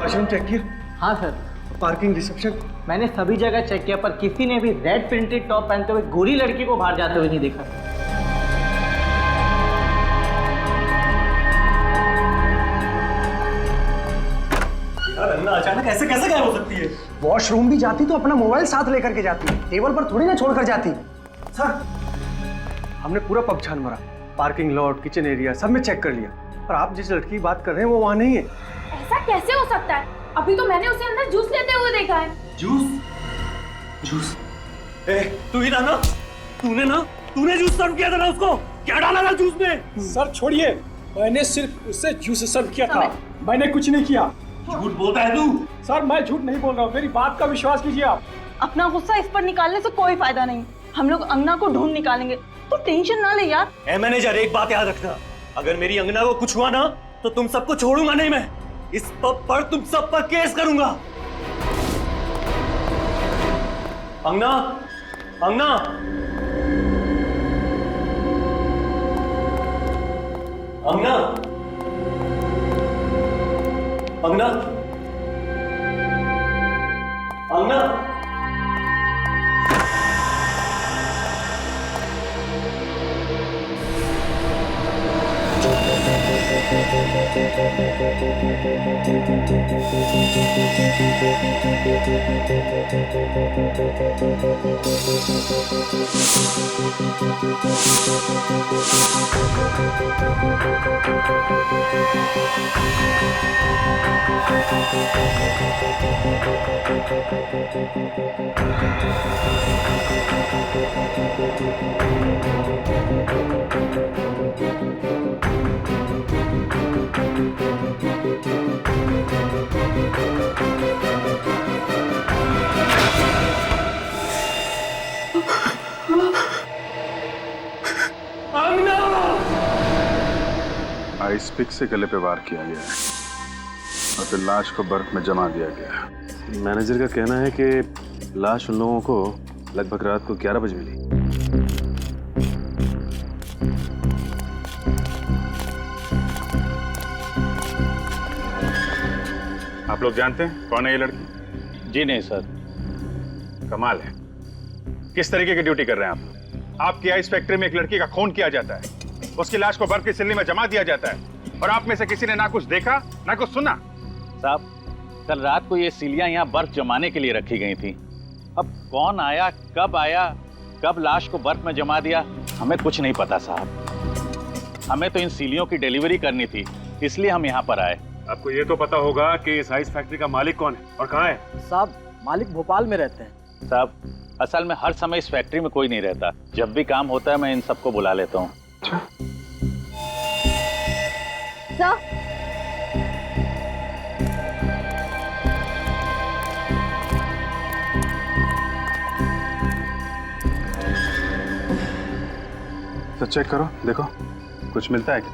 Washroom check किया? हाँ sir, parking, reception? मैंने सभी जगह चेक किया पर किसी ने भी रेड प्रिंटेड टॉप पहनते हुए गोरी लड़की को बाहर जाते हुए नहीं देखा। यार अन्ना अचानक ऐसे कैसे गायब हो सकती है? वॉशरूम भी जाती तो अपना मोबाइल साथ लेकर के जाती, टेबल पर थोड़ी ना छोड़कर जाती। सर, हमने पूरा पब छान मारा, पार्किंग लॉट, किचन एरिया सब में चेक कर लिया, पर आप जिस लड़की की बात कर रहे हैं वो वहाँ नहीं है। ऐसा कैसे हो सकता है? अभी तो मैंने उसे अंदर जूस लेते हुए देखा है। जूस? जूस? तू ही था ना? तूने जूस सर्व किया था ना उसको? क्या डाला था जूस में? सर छोड़िए, मैंने सिर्फ उससे जूस सर्व किया था, मैंने कुछ नहीं किया। झूठ बोलता है तू? सर मैं झूठ नहीं बोल रहा हूँ, मेरी बात का विश्वास कीजिए आप। अपना गुस्सा इस पर निकालने से कोई फायदा नहीं, हम लोग अंगना को ढूंढ निकालेंगे, तो टेंशन ना ले यार। ए मैनेजर, एक बात याद रखना, अगर मेरी अंगना को कुछ हुआ ना तो तुम सबको छोड़ूंगा नहीं मैं। इस पब पर तुम सब पर केस करूंगा। अंगना, अंगना, अंगना, अंगना, अंगना। आइस पिक से गले पे वार किया गया है और फिर लाश को बर्फ में जमा दिया गया। मैनेजर का कहना है कि लाश उन लोगों को लगभग रात को 11 बजे मिली। आप लोग जानते हैं कौन है ये लड़की? जी नहीं सर। कमाल है, किस तरीके की ड्यूटी कर रहे हैं आप? आपकी आइस फैक्ट्री में एक लड़की का खून किया जाता है, उसकी लाश को बर्फ की सिल्ली में जमा दिया जाता है और आप में से किसी ने ना कुछ देखा ना कुछ सुना। साहब, कल रात को ये सिलियां यहाँ बर्फ जमाने के लिए रखी गई थी। अब कौन आया, कब लाश को बर्फ में जमा दिया, हमें कुछ नहीं पता साहब। हमें तो इन सिलियों की डिलीवरी करनी थी, इसलिए हम यहाँ पर आए। आपको ये तो पता होगा कि इस आइस फैक्ट्री का मालिक कौन है और कहाँ है? साहब, मालिक भोपाल में रहते हैं। साहब, असल में हर समय इस फैक्ट्री में कोई नहीं रहता, जब भी काम होता है मैं इन सबको बुला लेता हूँ। तो चेक करो, देखो कुछ मिलता है क्या?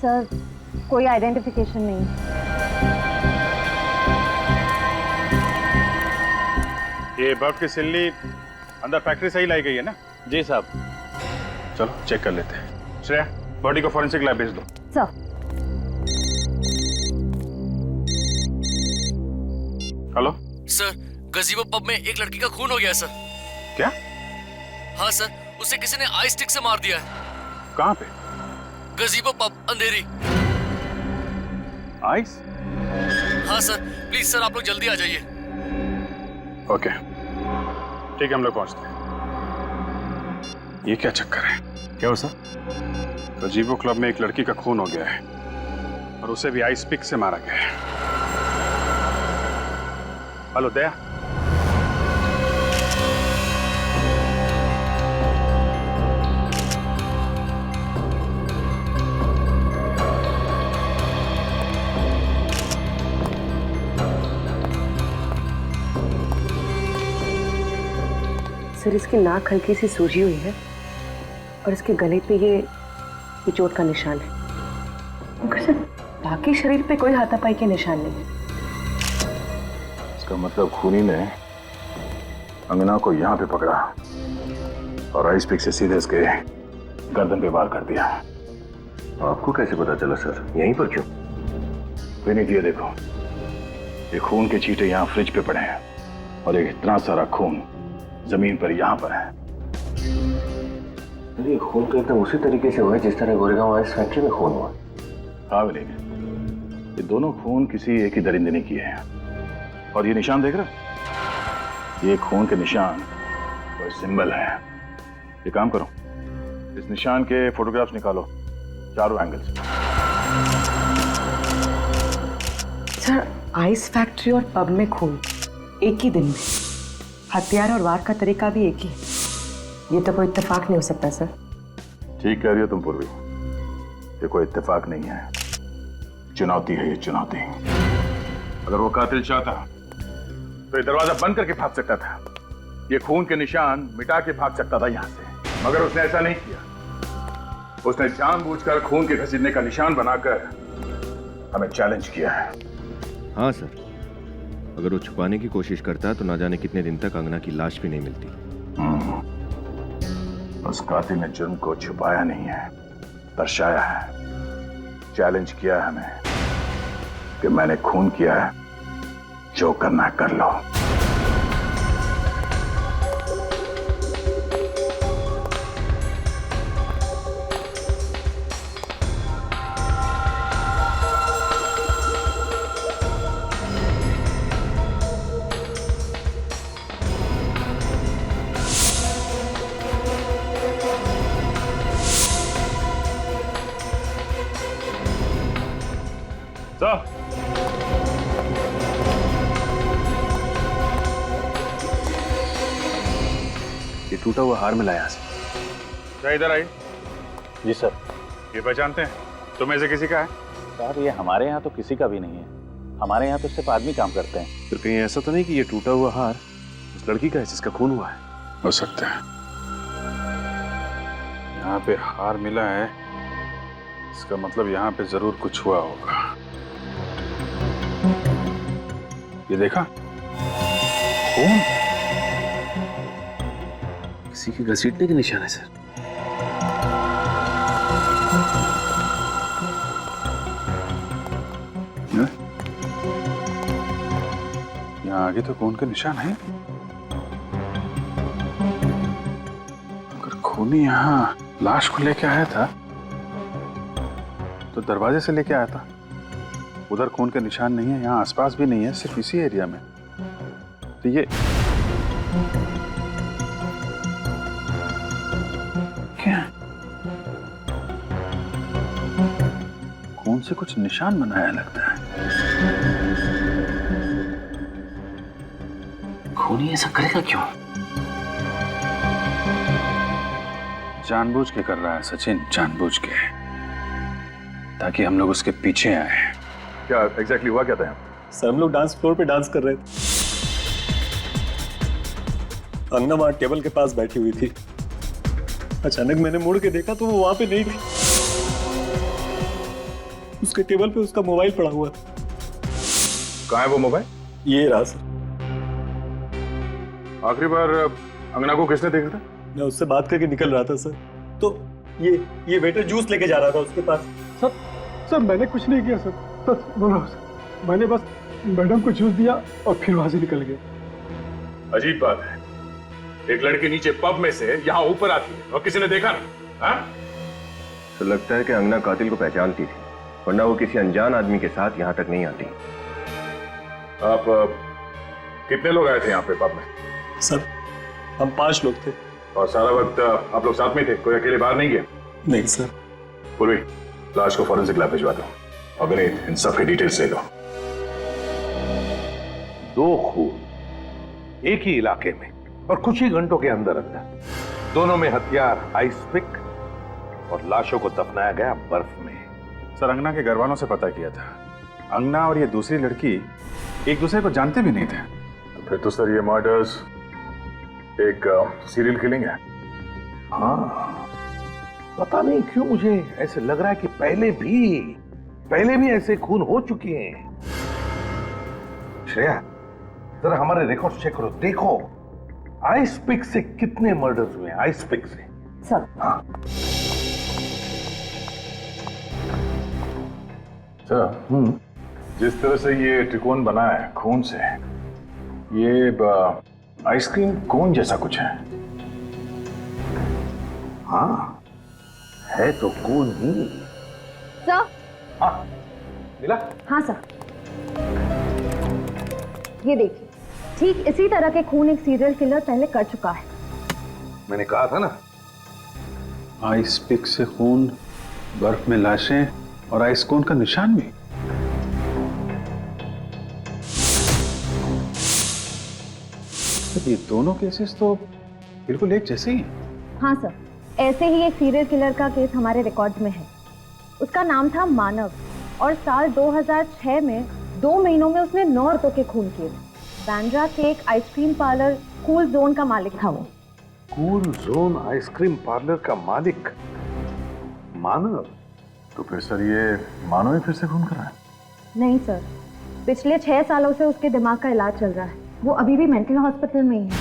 सर, कोई आइडेंटिफिकेशन नहीं। ये बर्फ की सिल्ली अंदर फैक्ट्री से ही लाई गई है ना? जी साहब। चलो चेक कर लेते हैं। श्रेया, बॉडी को फॉरेंसिक लैब भेज दो। सर। हेलो सर, गजीबो पब में एक लड़की का खून हो गया है सर। क्या? हाँ सर, उसे किसी ने आइस स्टिक से मार दिया है। कहाँ पे? गजीबो पब, अंधेरी। आइस? हाँ सर, प्लीज सर आप लोग जल्दी आ जाइए। ओके, ठीक है, हम लोग पहुंचते हैं। ये क्या चक्कर है? क्या हो सर? गजीबो क्लब में एक लड़की का खून हो गया है और उसे भी आइस पिक से मारा गया है। हेलो दया, सर, इसकी नाक हल्की सी सूजी हुई है और इसके गले पे ये चोट का निशान है, मगर सर बाकी शरीर पे कोई हाथापाई के निशान नहीं है। इसका मतलब खूनी ने अंगना को यहाँ पे पकड़ा और आइस पिक से सीधे इसके गर्दन पे वार कर दिया। आपको कैसे पता चला सर? यहीं पर क्यों? विनीत ये देखो, ये खून के छींटे यहाँ फ्रिज पे पड़े हैं और एक इतना सारा खून जमीन पर यहाँ पर है। ये खून तो एकदम उसी तरीके से हुआ है जिस तरह गोरेगांव आइस फैक्ट्री में खून हुआ। हाँ विनीत, ये दोनों खून किसी एक ही दरिंदे ने किए हैं। और ये निशान देख रहे हो? ये खून के निशान और सिंबल है। ये काम करो, इस निशान के फोटोग्राफ्स निकालो चारों एंगल से। सर, आइस फैक्ट्री और पब में खून एक ही दिन में, हथियार और वार का तरीका भी एक ही है। ये तो कोई इत्तेफाक नहीं हो सकता सर। ठीक कह रही हो तुम पूर्वी, ये कोई इत्तेफाक नहीं है, चुनौती है ये चुनौती। अगर वो कातिल चाहता तो ये दरवाजा बंद करके भाग सकता था, ये खून के निशान मिटा के भाग सकता था यहां से, मगर उसने ऐसा नहीं किया। उसने जानबूझकर खून के घसीटने का निशान बनाकर हमें चैलेंज किया है। हाँ सर, अगर वो छुपाने की कोशिश करता तो ना जाने कितने दिन तक अंगना की लाश भी नहीं मिलती। उस कातिल ने जुर्म को छुपाया नहीं है, दर्शाया है। चैलेंज किया है हमें कि मैंने खून किया है, जो करना है कर लो। ये टूटा हुआ हार मिलाया क्या इधर आई? जी सर। ये पहचानते हैं? तुम्हें से किसी का है? सर ये हमारे यहाँ तो किसी का भी नहीं है, हमारे यहाँ तो सिर्फ आदमी काम करते हैं। फिर कहीं ऐसा तो नहीं कि ये टूटा हुआ हार उस लड़की का है जिसका खून हुआ है? हो सकता है। यहाँ पे हार मिला है, इसका मतलब यहाँ पे जरूर कुछ हुआ होगा। ये देखा खून, किसी के घसीटने के निशान है सर। यहाँ आगे तो खून के निशान है। अगर खूनी यहाँ लाश को लेके आया था तो दरवाजे से लेके आया था। उधर खून के निशान नहीं है, यहाँ आसपास भी नहीं है, सिर्फ इसी एरिया में। तो ये क्या खून से कुछ निशान बनाया लगता है। खूनी ऐसा करेगा क्यों? जानबूझ के कर रहा है सचिन, जानबूझ के, ताकि हम लोग उसके पीछे आए। क्या एग्जैक्टली हुआ क्या था यहाँ? सर हम लोग डांस फ्लोर पे डांस कर रहे थे, अंगना वहां टेबल के पास बैठी हुई थी। अचानक मैंने मुड़ के देखा तो वो वहां पे नहीं थी। उसके टेबल पे उसका मोबाइल पड़ा हुआ था। कहाँ है वो मोबाइल? ये रहा सर। आखिरी बार अंगना को किसने देखा था? मैं उससे बात करके निकल रहा था सर, तो ये वेटर जूस लेके जा रहा था उसके पास। सर मैंने कुछ नहीं किया सर, सच बोल रहा हूं सर। मैंने बस मैडम को जूस दिया और फिर वहां से निकल गया। अजीब बात है, एक लड़की नीचे पब में से यहाँ ऊपर आती है और किसी ने देखा नहीं। हाँ? तो लगता है कि अंगना कातिल को पहचानती थी, वरना वो किसी अनजान आदमी के साथ यहाँ तक नहीं आती। आप कितने लोग आए थे यहाँ पे पब में? सर हम 5 लोग थे। और सारा वक्त आप लोग साथ में थे, कोई अकेले बाहर नहीं गया? नहीं सर। पूर्वी, लाश को फॉरेंसिक लैब भिजवा दो और विनीत इन सब की डिटेल्स ले लो। 2 खून एक ही इलाके में और कुछ ही घंटों के अंदर अंदर, दोनों में हथियार आइस पिक और लाशों को दफनाया गया बर्फ में। सर अंगना के घर वालों से पता किया था, अंगना और ये दूसरी लड़की एक दूसरे को जानते भी नहीं थे। फिर तो सर ये मर्डर्स एक सीरियल किलिंग है। हाँ, पता नहीं क्यों मुझे ऐसे लग रहा है कि पहले भी ऐसे खून हो चुके हैं। श्रेया, जरा हमारे रिकॉर्ड चेक करो, देखो आइस पिक से कितने मर्डर्स हुए हैं? आइस पिक से? सर। हाँ सर, जिस तरह से ये त्रिकोण बना है खून से, ये आइसक्रीम कोन जैसा कुछ है। हाँ, है तो कोन ही। सर। हाँ मिला? हाँ सर, ये देखिए, ठीक इसी तरह के खून एक सीरियल किलर पहले कर चुका है। मैंने कहा था ना। आइस पिक से खून, बर्फ में लाशें और आइस कोन का निशान भी। ये दोनों केसेस तो बिल्कुल एक जैसे ही हैं। हाँ सर, ऐसे ही एक सीरियल किलर का केस हमारे रिकॉर्ड में है। उसका नाम था मानव और साल 2006 में 2 महीनों में उसने 9 औरतों के खून किए। बांद्रा के एक आइसक्रीम पार्लर कूल जोन का मालिक था वो। कूल जोन आइसक्रीम पार्लर का मालिक मानव? तो फिर सर ये मानव ही फिर से खून कर रहा है? नहीं सर, पिछले 6 सालों से उसके दिमाग का इलाज चल रहा है। वो अभी भी मेंटल हॉस्पिटल में ही है।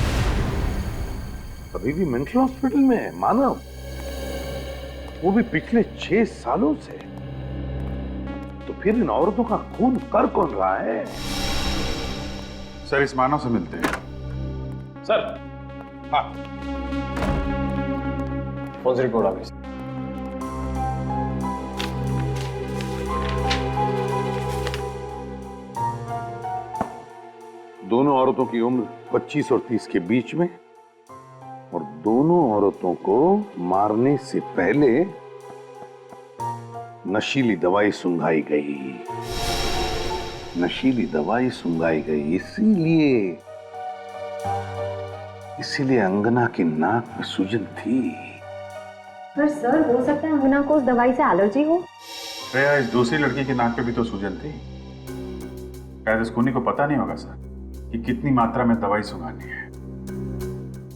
अभी भी मेंटल हॉस्पिटल में है मानव? वो भी पिछले 6 सालों से? तो फिर इन औरतों का खून कर कौन रहा है? सर इस मानव से मिलते हैं। सर। हाँ, कौन सी रिपोर्ट आ गई? दोनों औरतों की उम्र 25 और 30 के बीच में, और दोनों औरतों को मारने से पहले नशीली दवाई सुंघाई गई। नशीली दवाई सुंघाई गई इसीलिए अंगना की नाक में सूजन थी। पर सर, हो सकता है अंगना को उस दवाई से एलर्जी हो। श्रेया, इस दूसरी लड़की की नाक पे भी तो सूजन थी। शायद इस खूनी को पता नहीं होगा सर कि कितनी मात्रा में दवाई सुंघानी है।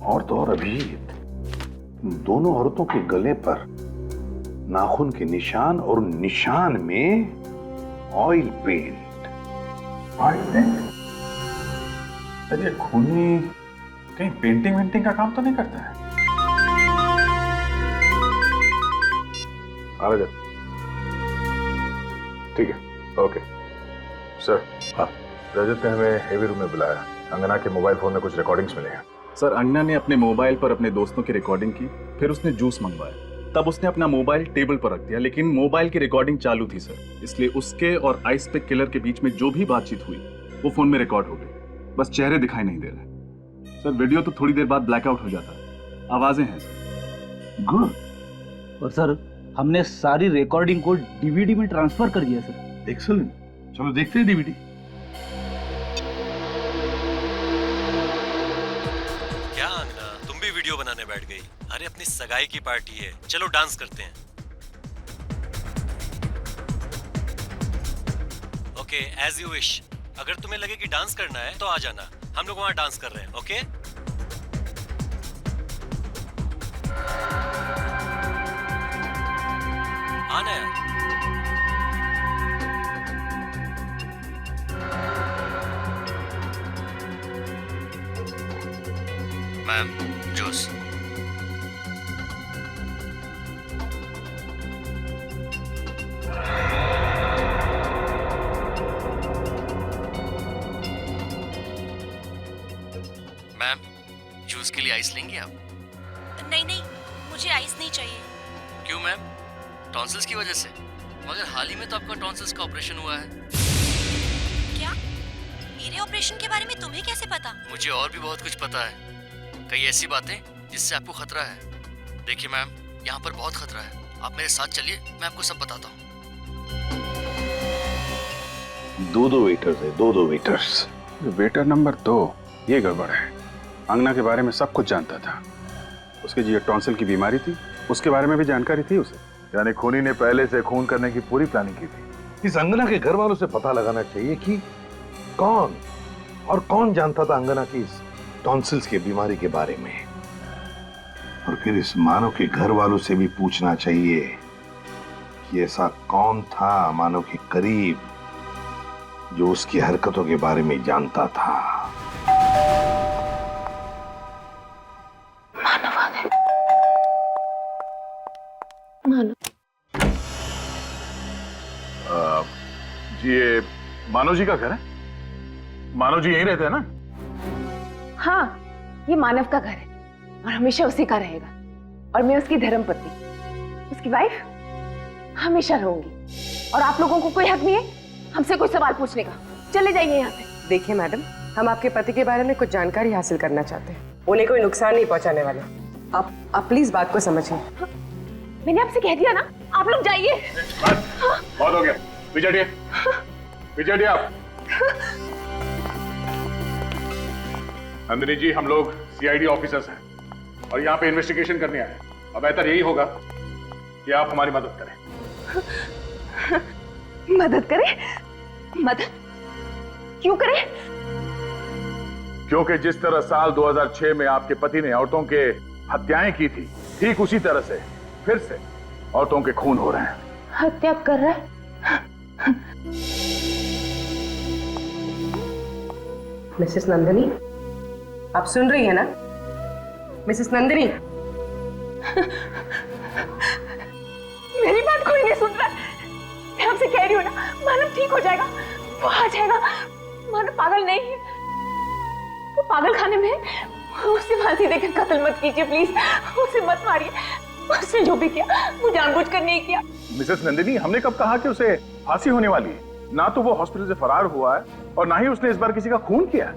और तो और अभिजीत, दोनों औरतों के गले पर नाखून के निशान और निशान में oil paint. Oil paint? Sir ये खूनी कहीं पेंटिंग वेंटिंग का काम तो नहीं करता है? आ जा। ठीक है, ओके सर। हाँ, रजत ने हमें हेवी रूम में बुलाया। अंगना के मोबाइल फोन में कुछ रिकॉर्डिंग्स मिले हैं। सर, अंगना ने अपने मोबाइल पर अपने दोस्तों की रिकॉर्डिंग की, फिर उसने जूस मंगवाया। तब उसने अपना मोबाइल टेबल पर रख दिया, लेकिन मोबाइल की रिकॉर्डिंग चालू थी सर, इसलिए उसके और आइस पिक किलर के बीच में जो भी बातचीत हुई वो फोन में रिकॉर्ड हो गई। बस चेहरे दिखाई नहीं दे रहे सर। वीडियो तो थोड़ी देर बाद ब्लैकआउट हो जाता है, आवाजें हैं सर। गुड। और सर, हमने सारी रिकॉर्डिंग को डीवीडी में ट्रांसफर कर दिया सर। एक्सीलेंट, चलो देखते हैं डीवीडी। क्या अंगना, तुम भी वीडियो बनाने बैठ गई? अरे अपनी सगाई की पार्टी है, चलो डांस करते हैं। Okay, as you wish. अगर तुम्हें लगे कि डांस करना है तो आ जाना, हम लोग वहां डांस कर रहे हैं। ओके? आना यार। Ma'am, juice. मैम, जूस के लिए आइस लेंगे आप? नहीं नहीं, मुझे आइस नहीं चाहिए। क्यों मैम? टॉन्सिल्स की वजह से? मगर हाल ही में तो आपका टॉन्सिल्स का ऑपरेशन हुआ है। क्या? मेरे ऑपरेशन के बारे में तुम्हें कैसे पता? मुझे और भी बहुत कुछ पता है, कई ऐसी बातें जिससे आपको खतरा है। देखिए मैम, यहाँ पर बहुत खतरा है, आप मेरे साथ चलिए, मैं आपको सब बताता हूँ। दो वेटर्स है, दो वेटर्स। वेटर नंबर 2, ये गड़बड़ है। अंगना के बारे में सब कुछ जानता था। उसके जी टॉन्सिल की बीमारी थी, उसके बारे में भी जानकारी थी उसे। यानी खूनी ने पहले से खून करने की पूरी प्लानिंग की थी। इस अंगना के घर वालों से पता लगाना चाहिए कि कौन जानता था अंगना की इस टॉन्सिल्स की बीमारी के बारे में, और फिर इस मानव के घर वालों से भी पूछना चाहिए कि ऐसा कौन था मानव के करीब जो उसकी हरकतों के बारे में जानता था। मानव जी का घर है? मानव जी यहीं रहते हैं ना? हाँ, ये मानव का घर है और हमेशा उसी का रहेगा। और मैं उसकी धर्मपत्नी, उसकी वाइफ हमेशा रहूंगी। और आप लोगों को कोई हक नहीं है हमसे कोई सवाल पूछने का। चले जाइए यहाँ से। देखिए मैडम, हम आपके पति के बारे में कुछ जानकारी हासिल करना चाहते हैं। उन्हें कोई नुकसान नहीं पहुंचाने वाले। आप प्लीज बात को समझिए। मैंने आपसे कह दिया ना, आप लोग जाइए। बहुत हो गया। विजय विजय आप। नंदिनी जी, हम लोग सीआईडी ऑफिसर्स हैं और यहाँ पे इन्वेस्टिगेशन करने आए हैं। अब बेहतर यही होगा कि आप हमारी मदद करें। मदद करें? मदद क्यों करें? क्योंकि जिस तरह साल 2006 में आपके पति ने औरतों के हत्याएं की थी, ठीक उसी तरह से फिर से औरतों के खून हो रहे हैं। हत्या कर रहा है? मिसेस नंदिनी, आप सुन रही है ना? मिसेस नंदिनी, मेरी बात कोई नहीं सुन रहा। मैं आपसे कह रही हूँ ना, मानव ठीक हो जाएगा, वो आ जाएगा। मानव पागल नहीं है, वो पागल खाने में। उसे फांसी देकर कत्ल मत कीजिए प्लीज, उसे मत मारिए। उसने जो भी किया वो जानबूझकर नहीं किया। मिसेस नंदिनी, हमने कब कहा कि उसे फांसी होने वाली है? ना तो वो हॉस्पिटल से फरार हुआ है और ना ही उसने इस बार किसी का खून किया है।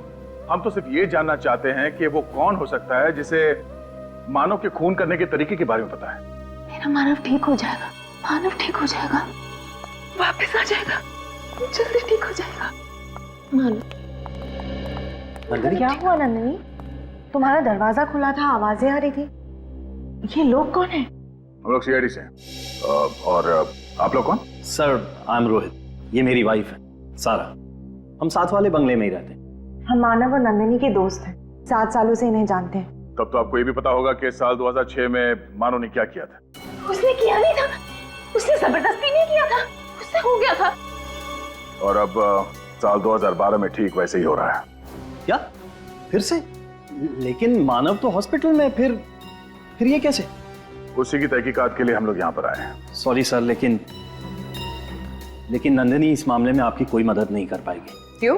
हम तो सिर्फ ये जानना चाहते हैं कि वो कौन हो सकता है जिसे मानव के खून करने के तरीके के बारे में पता है। मेरा मानव ठीक हो जाएगा, मानव ठीक हो जाएगा, वापस आ जाएगा, जल्दी ठीक हो जाएगा। मानव। क्या हुआ नंदिनी? तुम्हारा दरवाजा खुला था, आवाजें आ रही थी। ये लोग कौन है? हम लोग सीआईडी से हैं। और आप लोग कौन? सर, आई एम रोहित, ये मेरी वाइफ है सारा। हम साथ वाले बंगले में ही रहते हैं। हम मानव और नंदिनी के दोस्त हैं, 7 सालों से इन्हें जानते हैं। तब तो आपको ये भी पता होगा कि साल 2006 में मानव ने क्या किया था। उसने किया नहीं था, उसने जबरदस्ती नहीं किया था, उससे हो गया था। और अब साल 2012 में ठीक वैसे ही हो रहा है। क्या? फिर से? लेकिन मानव तो हॉस्पिटल में, फिर ये कैसे? उसी की तहकीकात के लिए हम लोग यहाँ पर आए हैं। सॉरी सर, लेकिन नंदिनी इस मामले में आपकी कोई मदद नहीं कर पाएगी। क्यों?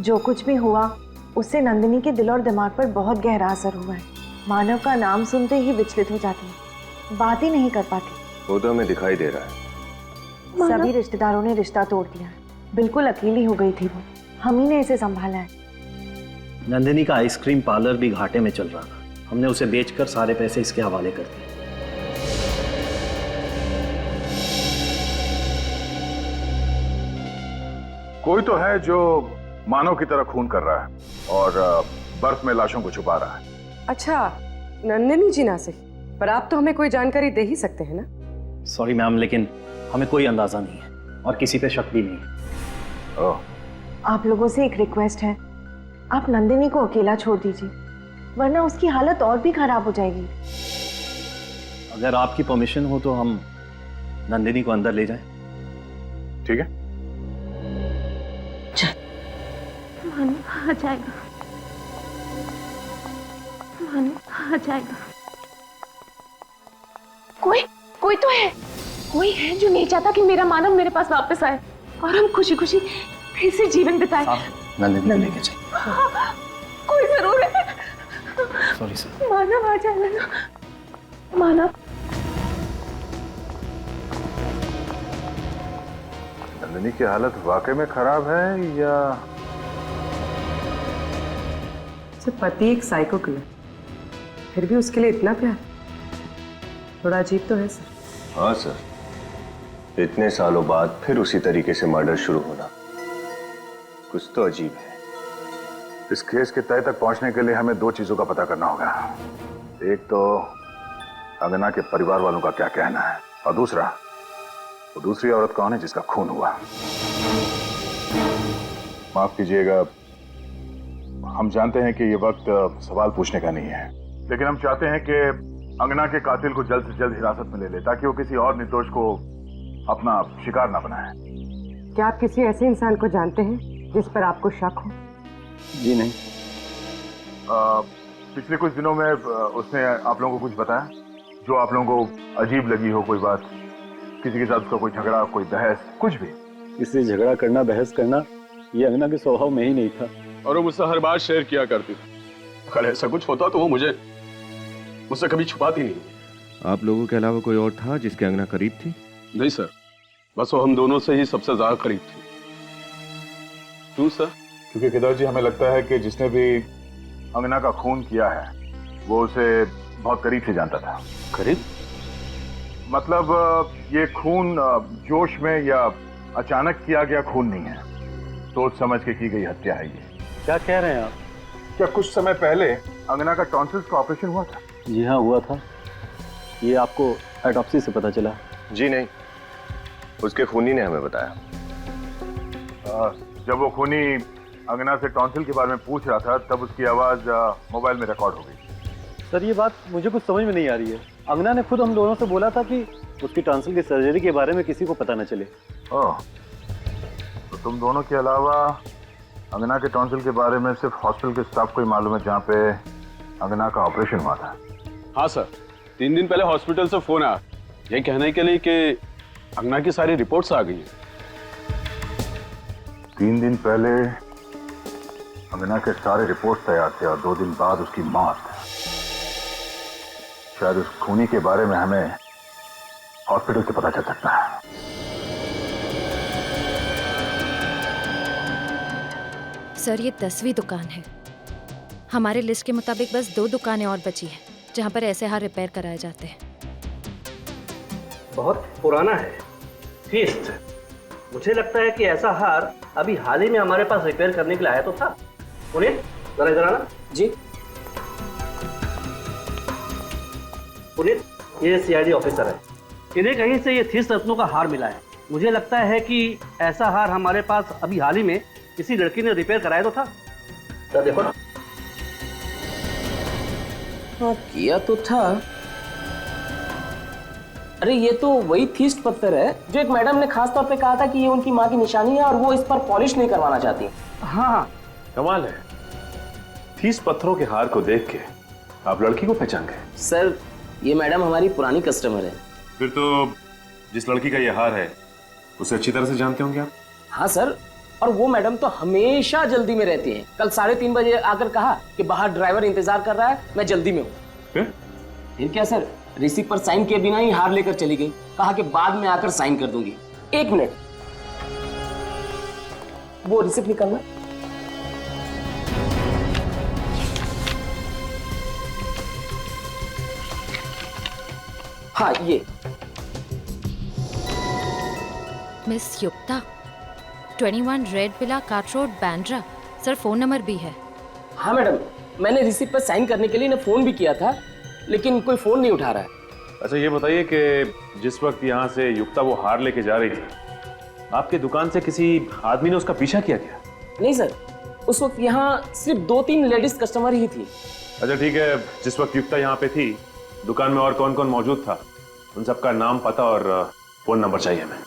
जो कुछ भी हुआ उससे नंदिनी के दिल और दिमाग पर बहुत गहरा असर हुआ है। मानव का नाम सुनते ही विचलित हो जाती है, बात ही नहीं कर पाती। वो तो हमें दिखाई दे रहा है। सभी रिश्तेदारों ने रिश्ता तोड़ दिया है। बिल्कुल अकेली हो गई थी वो, हम ही ने इसे संभाला है। नंदिनी का आइसक्रीम पार्लर भी घाटे में चल रहा था, हमने उसे बेचकर सारे पैसे इसके हवाले कर दिए। कोई तो है जो मानव की तरह खून कर रहा है और बर्फ में लाशों को छुपा रहा है। अच्छा, नंदिनी जी ना सही, पर आप तो हमें कोई जानकारी दे ही सकते हैं ना? सॉरी मैम, लेकिन हमें कोई अंदाजा नहीं है और किसी पे शक भी नहीं है। आप लोगों से एक रिक्वेस्ट है, आप नंदिनी को अकेला छोड़ दीजिए, वरना उसकी हालत और भी खराब हो जाएगी। अगर आपकी परमिशन हो तो हम नंदिनी को अंदर ले जाएं। ठीक है। मानव आ जाएगा, मानव आ जाएगा। कोई तो है, कोई है जो नहीं चाहता कि मेरा मानव मेरे पास वापस आए और हम खुशी खुशी फिर से जीवन बिताएं। नंदिनी को लेके जाइए। कोई जरूर है। Sorry sir. मानव आ जाएगा ना, मानव। नंदिनी की हालत वाकई में खराब है या? पति एक साइको किलर, फिर भी उसके लिए इतना प्यार, थोड़ा अजीब तो है सर। हाँ सर, इतने सालों बाद फिर उसी तरीके से मर्डर शुरू होना कुछ तो अजीब है। इस केस के तय तक पहुंचने के लिए हमें 2 चीजों का पता करना होगा। एक तो अंगना के परिवार वालों का क्या कहना है और दूसरा, वो दूसरी औरत कौन है जिसका खून हुआ। माफ कीजिएगा, हम जानते हैं कि ये वक्त सवाल पूछने का नहीं है, लेकिन हम चाहते हैं कि अंगना के कातिल को जल्द से जल्द हिरासत में ले ले ताकि वो किसी और निर्दोष को अपना शिकार ना बनाए। क्या आप किसी ऐसे इंसान को जानते हैं जिस पर आपको शक हो? जी नहीं। पिछले कुछ दिनों में उसने आप लोगों को कुछ बताया जो आप लोगों को अजीब लगी हो? कोई बात, किसी के साथ उसका कोई झगड़ा, कोई बहस, कुछ भी? इससे झगड़ा करना, बहस करना ये अंगना के स्वभाव में ही नहीं था। और वो मुझसे हर बात शेयर किया करती थी। अगर ऐसा कुछ होता तो वो मुझसे कभी छुपाती नहीं। आप लोगों के अलावा कोई और था जिसके अंगना करीब थी? नहीं सर, बस वो हम दोनों से ही सबसे ज्यादा करीब थी। क्यों सर? क्योंकि केदार जी, हमें लगता है कि जिसने भी अंगना का खून किया है वो उसे बहुत करीब से जानता था। करीब मतलब ये खून जोश में या अचानक किया गया खून नहीं है, सोच समझ के की गई हत्या है ये। क्या कह रहे हैं आप? क्या कुछ समय पहले अंगना का टॉन्सिल्स का ऑपरेशन हुआ था? जी हाँ, हुआ था। ये आपको ऑटोप्सी से पता चला? जी नहीं, उसके खूनी ने हमें बताया। जब वो खूनी अंगना से टॉन्सिल के बारे में पूछ रहा था तब उसकी आवाज मोबाइल में रिकॉर्ड हो गई। सर ये बात मुझे कुछ समझ में नहीं आ रही है। अंगना ने खुद हम दोनों से बोला था कि उसकी टॉन्सिल की सर्जरी के बारे में किसी को पता न चले। ओह, तो तुम दोनों के अलावा अंगना के टॉन्सिल के बारे में सिर्फ हॉस्पिटल के स्टाफ को ही मालूम है जहाँ पे अंगना का ऑपरेशन हुआ था? हाँ सर, 3 दिन पहले हॉस्पिटल से फोन आया ये कहने के लिए कि अंगना की सारी रिपोर्ट्स आ गई हैं। 3 दिन पहले अंगना के सारे रिपोर्ट तैयार थे और 2 दिन बाद उसकी मौत। शायद उस खूनी के बारे में हमें हॉस्पिटल से पता चल सकता है। सर ये 10वीं दुकान है। हमारे लिस्ट के मुताबिक बस 2 दुकानें और बची हैं जहां पर ऐसे हार रिपेयर कराए जाते हैं। बहुत पुराना है, फीस्ट। मुझे लगता है कि ऐसा हार अभी हाल ही में हमारे पास रिपेयर करने के लिए आया तो था। पुनीत, जरा इधर आना। जी पुनीत, ये सीआईडी ऑफिसर है। इन्हें कहीं से ये 30 रत्नों का हार मिला है। मुझे लगता है कि ऐसा हार हमारे पास अभी हाल ही में किसी लड़की ने रिपेयर कराया तो था। तो देखो ना। हाँ, किया तो था। अरे ये तो वही थीस्ट पत्थर है जो एक मैडम ने खास तौर पे कहा था कि ये उनकी माँ की निशानी है और वो इस पर पॉलिश नहीं करवाना चाहती। हाँ, कमाल है, थीस्ट पत्थरों के हार को देख के आप लड़की को पहचान गए? सर ये मैडम हमारी पुरानी कस्टमर है। फिर तो जिस लड़की का ये हार है उसे अच्छी तरह से जानते होंगे आप? हाँ सर, और वो मैडम तो हमेशा जल्दी में रहती है। कल 3:30 बजे आकर कहा कि बाहर ड्राइवर इंतजार कर रहा है, मैं जल्दी में हूँ। फिर क्या सर, रिसिप्ट पर साइन किए बिना ही हार लेकर चली गई। कहा कि बाद में आकर साइन कर दूंगी। 1 मिनट, वो रिसिप्ट निकालना। हाँ ये मिस युक्ता, 21 red villa cart road, Bandra. Sir phone number भी है। हाँ मैडम, मैंने रिसिप्ट पर साइन करने के लिए इन्हें फोन भी किया था लेकिन कोई फोन नहीं उठा रहा है। अच्छा ये बताइए कि जिस वक्त यहाँ से युक्ता वो हार लेके जा रही थी, आपके दुकान से किसी आदमी ने उसका पीछा किया क्या? नहीं सर, उस वक्त यहाँ सिर्फ 2-3 लेडीज कस्टमर ही थी। अच्छा ठीक है, जिस वक्त युक्ता यहाँ पे थी दुकान में और कौन कौन मौजूद था, उन सबका नाम, पता और फोन नंबर चाहिए हमें।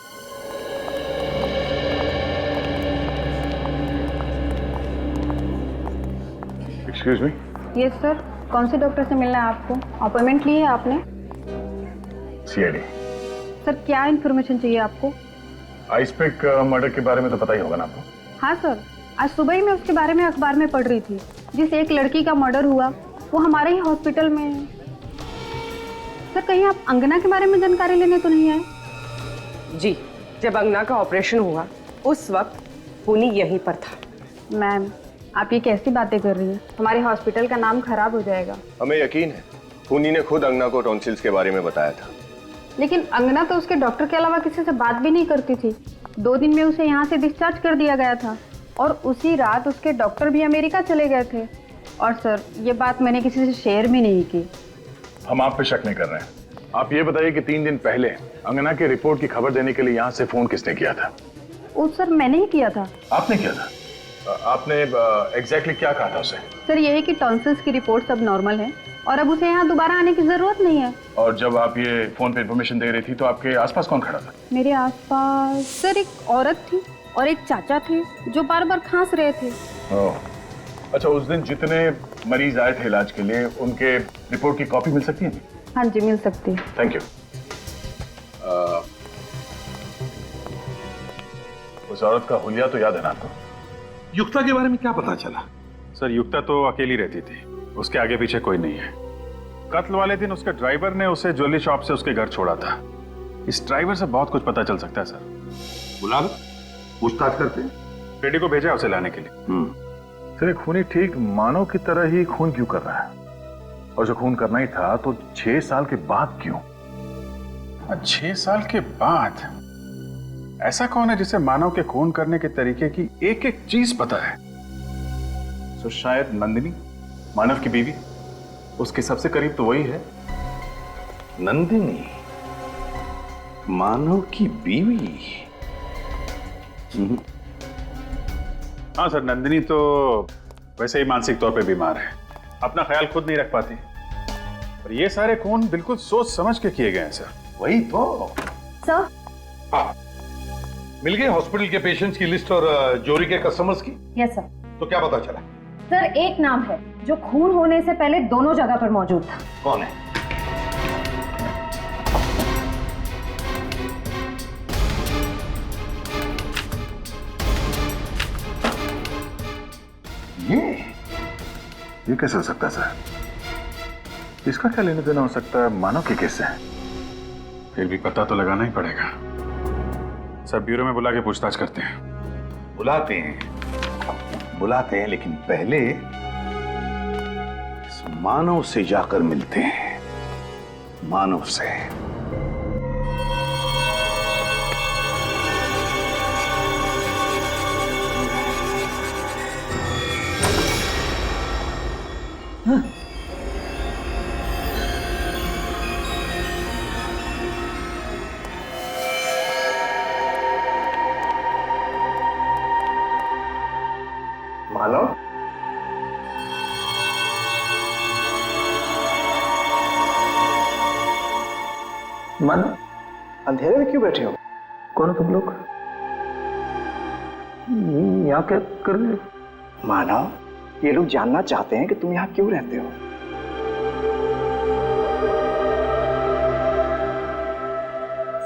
Excuse me. यस सर, कौन से डॉक्टर से मिलना है आपको? अपॉइंटमेंट ली है आपने? सीआईडी। सर क्या इन्फॉर्मेशन चाहिए आपको? आइसपिक मर्डर के बारे में तो पता ही होगा ना आपको? हाँ सर, आज सुबह ही मैं उसके बारे में अखबार में पढ़ रही थी। जिस एक लड़की का मर्डर हुआ वो हमारे ही हॉस्पिटल में है। सर कहीं आप अंगना के बारे में जानकारी लेने तो नहीं आए? जी, जब अंगना का ऑपरेशन हुआ उस वक्त पुनी यहीं पर था। मैम आप ये कैसी बातें कर रही हैं? हमारे हॉस्पिटल का नाम खराब हो जाएगा। हमें यकीन है खूनी ने खुद अंगना को टॉन्सिल्स के बारे में बताया था। लेकिन अंगना तो उसके डॉक्टर के अलावा किसी से बात भी नहीं करती थी। 2 दिन में उसे यहाँ से डिस्चार्ज कर दिया गया था और उसी रात उसके डॉक्टर भी अमेरिका चले गए थे। और सर ये बात मैंने किसी से शेयर भी नहीं की। हम आप पे शक नहीं कर रहे हैं। आप ये बताइए कि 3 दिन पहले अंगना की रिपोर्ट की खबर देने के लिए यहाँ से फोन किसने किया था? वो सर मैंने ही किया था। आपने किया था? आपने एग्जैक्टली क्या कहा था उसे? सर यही कि टॉन्सिल्स की रिपोर्ट सब नॉर्मल है और अब उसे यहाँ दोबारा आने की जरूरत नहीं है। और जब आप ये फोन पे इन्फॉर्मेशन दे रही थी तो आपके आसपास कौन खड़ा था? मेरे आसपास सर एक औरत थी और एक चाचा थे जो बार बार खांस रहे थे। अच्छा, उस दिन जितने मरीज आए थे इलाज के लिए उनके रिपोर्ट की कॉपी मिल सकती है? हाँ जी मिल सकती है। Thank you. उस औरत का हुलिया तो याद है ना आपको? युक्ता के बारे में क्या पता चला? सर युक्ता तो अकेली रहती थी, उसके आगे पीछे कोई नहीं है। कत्ल वाले दिन उसके ड्राइवर ने उसे ज्वेलरी शॉप से उसके घर छोड़ा था। इस ड्राइवर से बहुत कुछ पता चल सकता है सर। बुला लो, पूछताछ करते हैं। बेटी को भेजा उसे लाने के लिए। सर खूनी ठीक मानव की तरह ही खून क्यों कर रहा है? और जो खून करना ही था तो 6 साल के बाद क्यों? 6 साल के बाद? ऐसा कौन है जिसे मानव के खून करने के तरीके की एक एक चीज पता है? तो शायद नंदिनी, मानव की बीवी। उसके सबसे करीब तो वही है। नंदिनी मानव की बीवी? हाँ सर, नंदिनी तो वैसे ही मानसिक तौर पे बीमार है, अपना ख्याल खुद नहीं रख पाती। और ये सारे खून बिल्कुल सोच समझ के किए गए हैं सर। वही तो सर। हाँ, मिल गए हॉस्पिटल के पेशेंट्स की लिस्ट और जोरी के कस्टमर्स की? Yes sir. तो क्या पता चला? सर एक नाम है जो खून होने से पहले दोनों जगह पर मौजूद था। कौन है? ये कैसे हो सकता है सर? इसका क्या लेना देना हो सकता है मानव के केस से? फिर भी पता तो लगाना ही पड़ेगा सर। ब्यूरो में बुला के पूछताछ करते हैं। बुलाते हैं, लेकिन पहले इस मानव से जाकर मिलते हैं। मानव से। मानव, मानव, अंधेरे में क्यों बैठे हो? कौन हो तुम लोग? यहाँ क्या कर रहे हो? मानव, ये लोग जानना चाहते हैं कि तुम यहाँ क्यों रहते हो।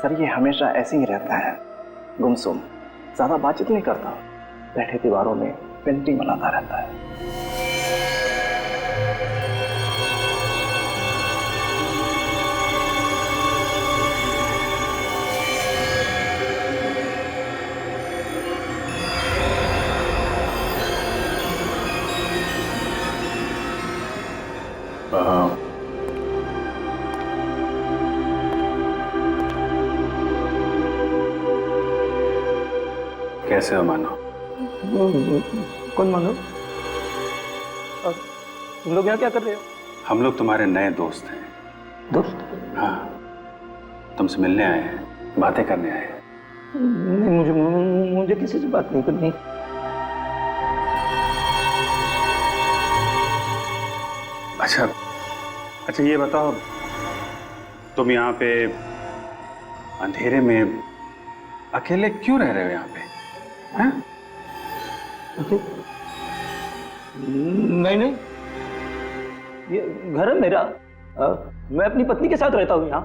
सर ये हमेशा ऐसे ही रहता है, गुमसुम, ज्यादा बातचीत नहीं करता, बैठे दीवारों में पेंटिंग बनाता रहता है। कैसे हो मानव? कौन मानव? तुम लोग यहाँ क्या कर रहे हो? हम लोग तुम्हारे नए दोस्त हैं। दोस्त? हाँ, तुमसे मिलने आए हैं, बातें करने आए हैं। नहीं, मुझे किसी से बात नहीं करनी। अच्छा ये बताओ, तुम यहाँ पे अंधेरे में अकेले क्यों रह रहे हो यहाँ पे? हैं? नहीं, ये घर है मेरा। मैं अपनी पत्नी के साथ रहता हूँ यहाँ।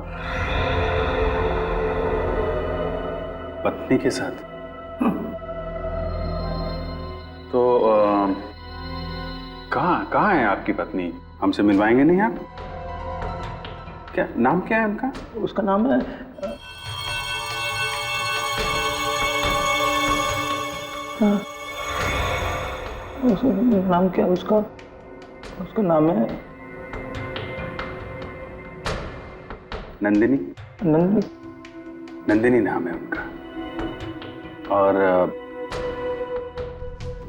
पत्नी के साथ? तो कहाँ है आपकी पत्नी? हमसे मिलवाएंगे नहीं आप? क्या नाम क्या है उनका? उसका नाम है नाम क्या उसका? उसका नाम है नंदिनी। नंदिनी नाम है उनका। और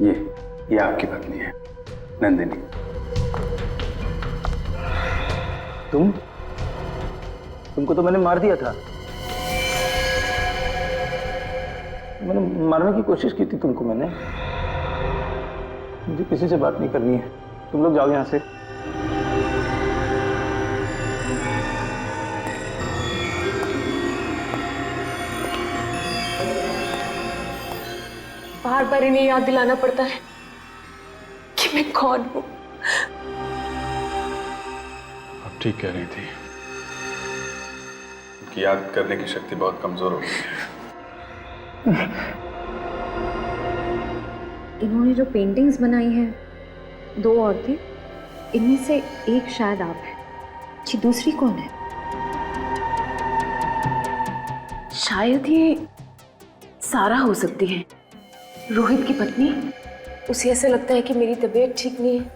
ये आपकी पत्नी है नंदिनी। तुमको तो मैंने मार दिया था। मैंने मारने की कोशिश की थी तुमको मैंने। मुझे किसी से बात नहीं करनी है, तुम लोग जाओ यहाँ से। बार बार इन्हें याद दिलाना पड़ता है कि मैं कौन हूं। अब ठीक कह रही थी, उनकी याद करने की शक्ति बहुत कमजोर हो गई है। इन्होंने जो पेंटिंग्स बनाई हैं 2 औरतें, इनमें से एक शायद आप हैं। जी दूसरी कौन है? शायद ये सारा हो सकती है, रोहित की पत्नी। उसे ऐसा लगता है कि मेरी तबीयत ठीक नहीं है,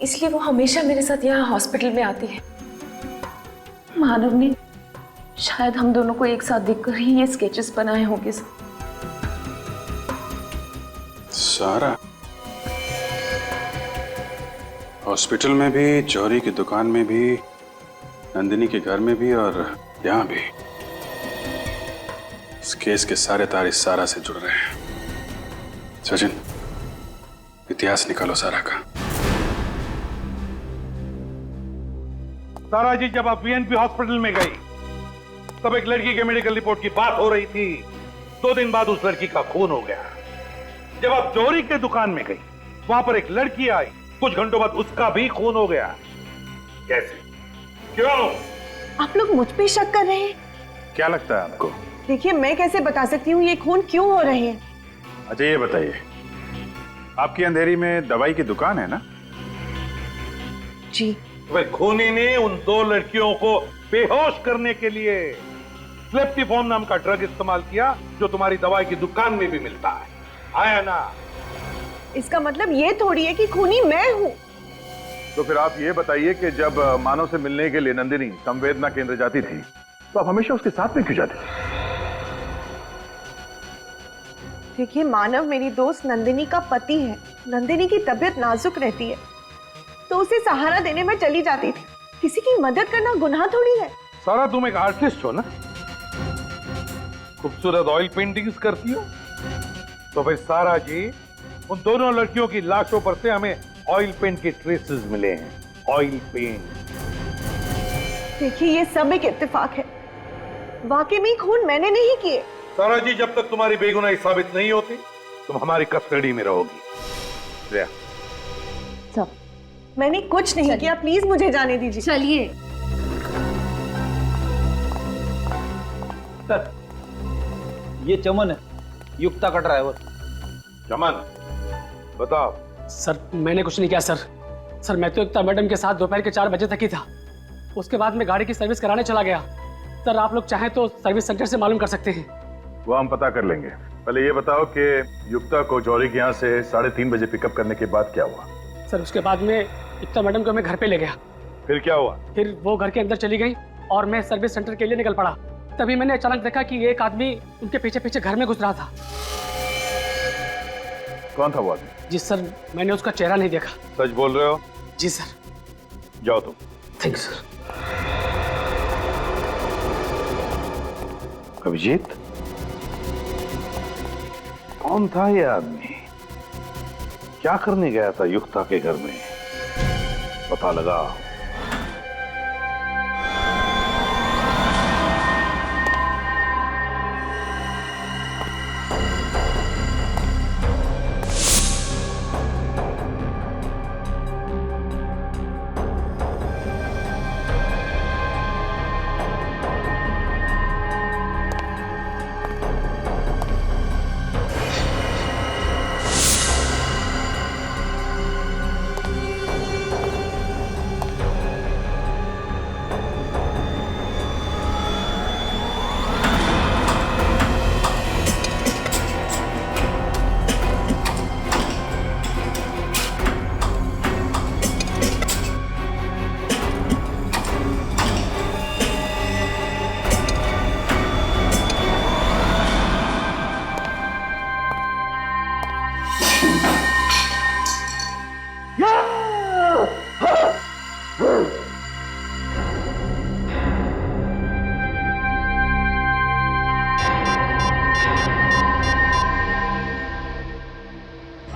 इसलिए वो हमेशा मेरे साथ यहाँ हॉस्पिटल में आती है। मानव ने शायद हम दोनों को एक साथ देखकर ही ये स्केचेस बनाए होंगे। सारा हॉस्पिटल में भी, जौहरी की दुकान में भी, नंदिनी के घर में भी और यहाँ भी। इस केस के सारे तार इस सारा से जुड़ रहे हैं। सचिन, इतिहास निकालो सारा का। सारा जी, जब आप वीएनपी हॉस्पिटल में गई तब एक लड़की के मेडिकल रिपोर्ट की बात हो रही थी। 2 दिन बाद उस लड़की का खून हो गया। जब आप जौहरी के दुकान में गई, वहां पर एक लड़की आई, कुछ घंटों बाद उसका भी खून हो गया। कैसे? क्यों? आप लोग मुझ पे शक कर रहे हैं? क्या लगता है आपको? देखिए, मैं कैसे बता सकती हूँ ये खून क्यों हो रहे हैं। अच्छा ये बताइए, आपकी अंधेरी में दवाई की दुकान है ना? जी। वह खूनी ने उन 2 लड़कियों को बेहोश करने के लिए स्लेप्टिफॉर्म नाम का ड्रग इस्तेमाल किया, जो तुम्हारी दवाई की दुकान में भी मिलता है। आया ना? इसका मतलब ये थोड़ी है कि खूनी मैं हूँ। तो फिर आप ये बताइए कि जब मानव से मिलने के लिए नंदिनी संवेदना केंद्र जाती थी, तो आप हमेशा उसके साथ में क्यों जाते थे? देखिए, मानव मेरी दोस्त नंदिनी का पति है। नंदिनी की तबीयत नाजुक रहती है, तो उसे सहारा देने में चली जाती थी। किसी की मदद करना गुनाह थोड़ी है। सारा, तुम एक आर्टिस्ट हो ना? खूबसूरत ऑयल पेंटिंग्स करती हो। तो भाई सारा जी, उन दोनों लड़कियों की लाशों पर से हमें ऑयल पेंट के ट्रेसेस मिले हैं। Oil paint. देखिए, ये सब एक इत्तेफाक है। वाकई में खून मैंने नहीं किए। सारा जी, जब तक तुम्हारी बेगुनाही साबित नहीं होती, तुम हमारी कस्टडी में रहोगी। सब मैंने कुछ नहीं किया, प्लीज मुझे जाने दीजिए। चलिए। सर, ये चमन है, युक्ता का ड्राइवर। चमन, बताओ। सर, मैंने कुछ नहीं किया सर। सर, मैं तो युक्ता मैडम के साथ दोपहर के 4 बजे तक ही था। उसके बाद मैं गाड़ी की सर्विस कराने चला गया। सर, आप लोग चाहें तो सर्विस सेंटर से मालूम कर सकते हैं। वो हम पता कर लेंगे। पहले ये बताओ कि युक्ता को जौहरी के यहाँ से 3:30 बजे पिकअप करने के बाद क्या हुआ? सर, उसके बाद में युक्ता मैडम को मैं घर पे ले गया। फिर क्या हुआ? फिर वो घर के अंदर चली गई और मैं सर्विस सेंटर के लिए निकल पड़ा। तभी मैंने अचानक देखा कि एक आदमी उनके पीछे पीछे घर में घुस रहा था। कौन था वो आदमी? जी सर, मैंने उसका चेहरा नहीं देखा। सच बोल रहे हो? जी सर। जाओ तुम। Thank you sir. अभिजीत, कौन था ये आदमी? क्या करने गया था युक्ता के घर में? पता लगा।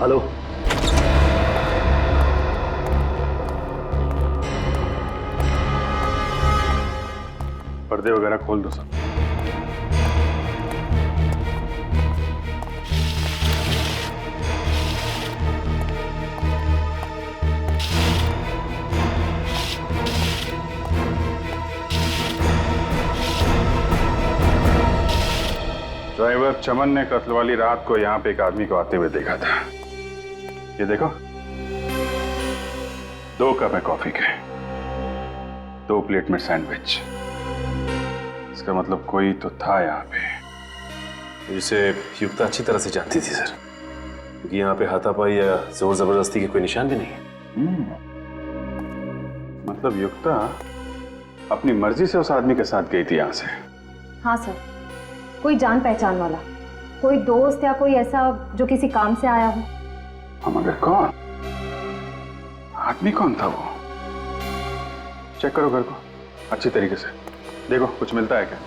हेलो, पर्दे वगैरह खोल दो सब। ड्राइवर चमन ने कत्ल वाली रात को यहाँ पे एक आदमी को आते हुए देखा था। ये देखो, 2 कप है कॉफी के, 2 प्लेट में सैंडविच। इसका मतलब कोई तो था यहाँ पे। जिसे युक्ता अच्छी तरह से जानती थी सर, क्योंकि यहाँ पे हाथापाई या जोर जबरदस्ती के कोई निशान भी नहीं है। मतलब युक्ता अपनी मर्जी से उस आदमी के साथ गई थी यहाँ से? हाँ सर, कोई जान पहचान वाला, कोई दोस्त या कोई ऐसा जो किसी काम से आया हो। हम मगर कौन? आदमी कौन था वो? चेक करो घर को अच्छी तरीके से, देखो कुछ मिलता है क्या।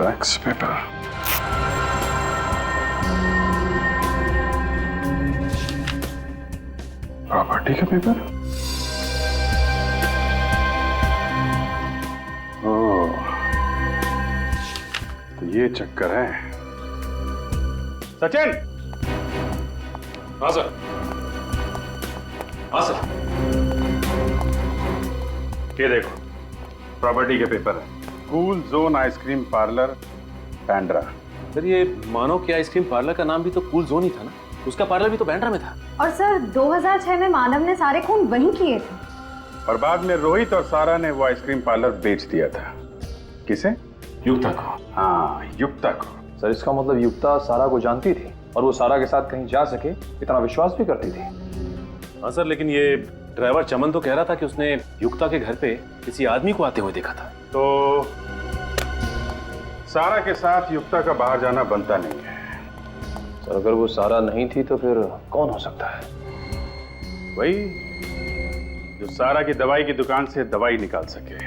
टैक्स पेपर, प्रॉपर्टी का पेपर। ओह, तो ये चक्कर है। सचिन। हाँ सर। हाँ सर। ये देखो, प्रॉपर्टी के पेपर है। Cool zone ice cream parlour, Bandra. Sir ये मानो कि आइसक्रीम पार्लर का नाम भी तो कूल जोन ही था ना, उसका पार्लर भी तो बैंड्रा में था। और सर 2006 में मानव ने सारे खून वहीं किए थे। और बाद में रोहित और सारा ने वो आइसक्रीम पार्लर बेच दिया था। किसे? युक्ता को। हाँ, युक्ता को। सर इसका मतलब युक्ता सारा को जानती थी और वो सारा के साथ कहीं जा सके इतना विश्वास भी करती थी। हाँ सर, लेकिन ये ड्राइवर चमन तो कह रहा था कि उसने युक्ता के घर पे किसी आदमी को आते हुए देखा था। तो सारा के साथ युक्ता का बाहर जाना बनता नहीं है। सर अगर वो सारा नहीं थी तो फिर कौन हो सकता है? वही जो सारा की दवाई की दुकान से दवाई निकाल सके,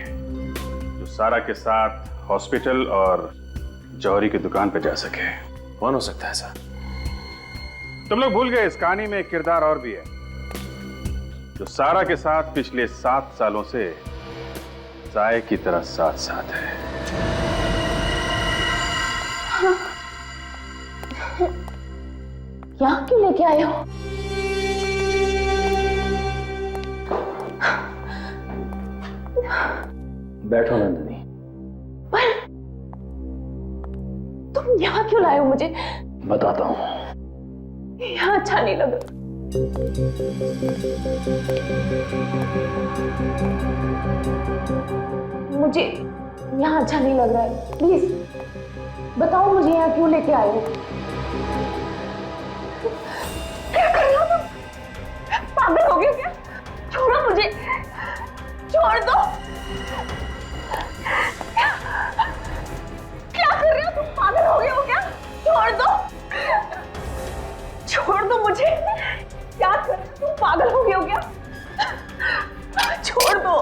जो सारा के साथ हॉस्पिटल और जौहरी की दुकान पे जा सके। कौन हो सकता है सर? तुम लोग भूल गए, इस कहानी में एक किरदार और भी है जो सारा के साथ पिछले 7 सालों से साए की तरह साथ साथ है। यहाँ क्यों लेके आए हो? बैठो नंदिनी। पर तुम यहाँ क्यों लाए हो मुझे? बताता हूँ। यहाँ अच्छा नहीं लगा। मुझे यहाँ अच्छा नहीं लग रहा है, प्लीज बताओ मुझे यहाँ क्यों लेके आए हो? क्या कर रहे हो तुम? पागल हो गए क्या? छोड़ो मुझे, छोड़ दो। क्या कर रहे हो तुम? पागल हो गए हो क्या? छोड़ दो, छोड़ दो मुझे। क्या कर रहे हो तुम? पागल हो गए हो क्या? छोड़ दो,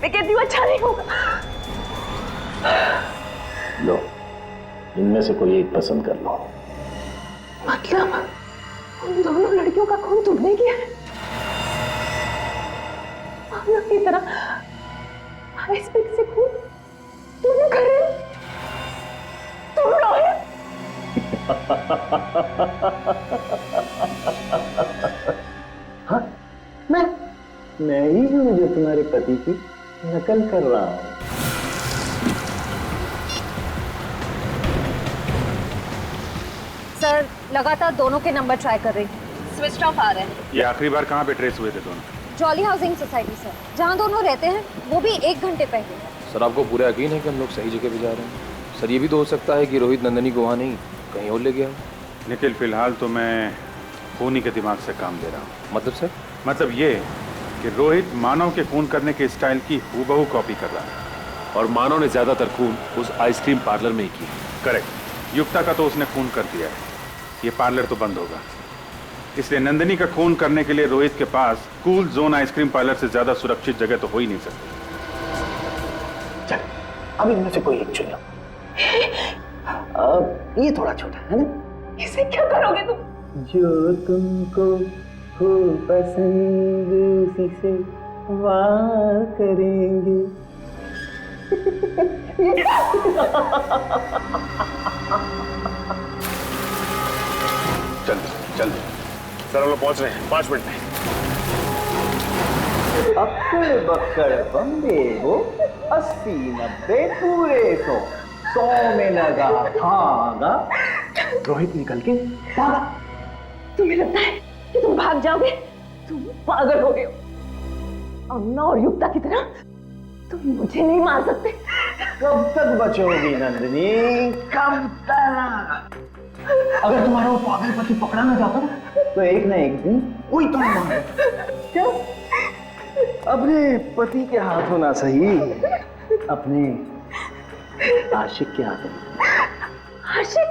मैं कहती हूँ अच्छा नहीं होगा। लो, इनमें से कोई एक पसंद कर लो। मतलब उन दोनों लड़कियों का खून तुमने किया है? पागल की तरह आइसपिक से खून तुमने कर रहे हो? तुम रोहित? हाँ, मैं ही हूँ जो तुम्हारे पति की नकल कर रहा हूँ। सर लगातार दोनों के नंबर ट्राई कर रही हूँ, स्विच ऑफ आ रहे हैं। ये आखिरी बार कहाँ पे ट्रेस हुए थे दोनों? जॉली हाउसिंग सोसाइटी सर, जहाँ दोनों रहते हैं, वो भी 1 घंटे पहले। सर आपको पूरा यकीन है कि हम लोग सही जगह पे जा रहे हैं? सर ये भी तो हो सकता है कि रोहित नंदनी को वहाँ नहीं कहीं और ले गया। निखिल, फिलहाल तो मैं खूनी के दिमाग से काम ले रहा हूँ। मतलब सर? मतलब ये कि रोहित मानव के खून करने के स्टाइल की हूबहू कॉपी कर रहा है। और मानव ने ज्यादातर खून उस आइसक्रीम पार्लर में ही किया। करेक्ट। युक्ता का तो उसने खून कर दिया है, ये पार्लर तो बंद होगा। इसलिए नंदिनी का खून करने के लिए रोहित के पास कूल जोन आइसक्रीम पार्लर से ज्यादा सुरक्षित जगह तो हो ही नहीं सकती। चल, अब इनमें से कोई एक चुन लो। ये थोड़ा छोटा है ना? इसे क्या करोगे तुम? जो तुमको हो पसंद उसी से वार करेंगे। जल्दी सर, हम लोग पहुंच रहे हैं 5 मिनट में। अक्कड़ बक्कड़ बम्बे हो, 80 90 पूरे 100 में लगा धागा। रोहित निकल के भागा। तुम्हें लगता है कि तुम भाग जाओगे? तुम पागल हो गए हो। अम्ना और युक्ता की तरह तुम मुझे नहीं मार सकते। कब तक बचोगी नंदिनी, कब तक? अगर तुम्हारा वो पागल पति पकड़ा ना जाता ना, तो एक ना एक दिन कोई तो मार। क्या? अपने पति के हाथों ना सही, अपने आशिक के हाथों। आशिक?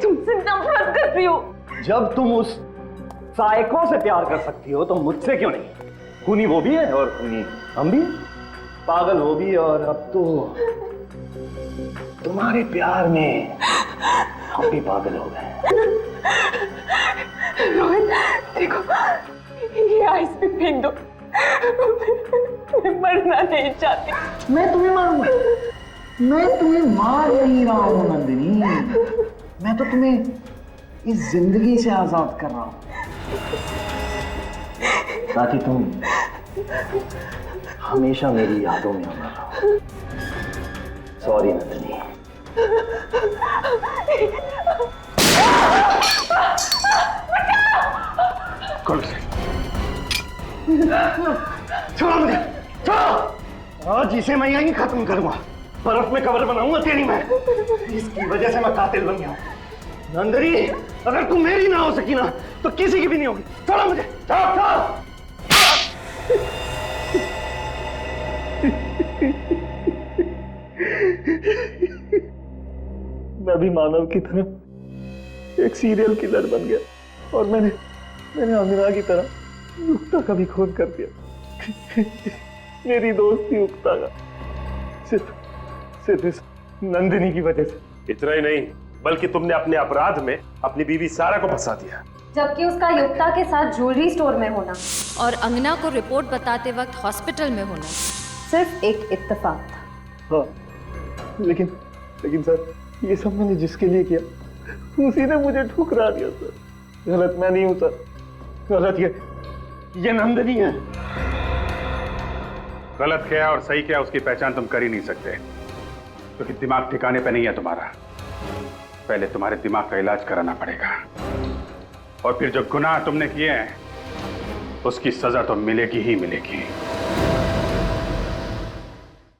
तुमसे नफरत करती हो। जब तुम उस साइको से प्यार कर सकती हो तो मुझसे क्यों नहीं? खूनी वो भी है और खूनी हम भी, पागल वो भी, और अब तो तुम्हारे प्यार में हम भी पागल हो गए। रोहित देखो, ये आइस पे फेंक दो। मैं मरना नहीं चाहती। मैं तुम्हें मारूंगा? मैं तुम्हें मार नहीं रहा हूं नंदिनी, मैं तो तुम्हें इस जिंदगी से आजाद कर रहा हूं ताकि तुम हमेशा मेरी यादों में अमर रहो। सॉरी नंदिनी। छोड़ो मुझे, छोड़ो। आज इसे मैं यहीं खत्म करूंगा, बर्फ में कब्र बनाऊंगा तेरी मैं। इसकी वजह से मैं कातिल बन गया हूं। नंदिनी, अगर तुम मेरी ना हो सकी ना, तो किसी की भी नहीं होगी। छोड़ो मुझे, छोड़ो, छोड़ो। मैं भी मानव की तरह एक सीरियल किलर बन गया और मैंने अमीना की तरह युक्ता का भी खून कर दिया। मेरी दोस्ती युक्ता का सिर्फ इस नंदिनी की वजह से। इतना ही नहीं, बल्कि तुमने अपने अपराध में अपनी बीवी सारा को फंसा दिया, जबकि उसका युक्ता के साथ ज्वेलरी स्टोर में होना और अंगना को रिपोर्ट बताते वक्त हॉस्पिटल में होना सिर्फ एक इत्तेफाक था। हाँ, लेकिन सर, ये सब मैंने जिसके लिए किया उसी ने मुझे ठुकरा दिया सर। गलत मैं नहीं हूं सर, गलत ये नंदिनी है। गलत क्या और सही क्या उसकी पहचान तुम कर ही नहीं सकते, क्योंकि दिमाग ठिकाने पे नहीं है तुम्हारा। पहले तुम्हारे दिमाग का इलाज कराना पड़ेगा, और फिर जो गुनाह तुमने किए हैं उसकी सजा तो मिलेगी ही मिलेगी।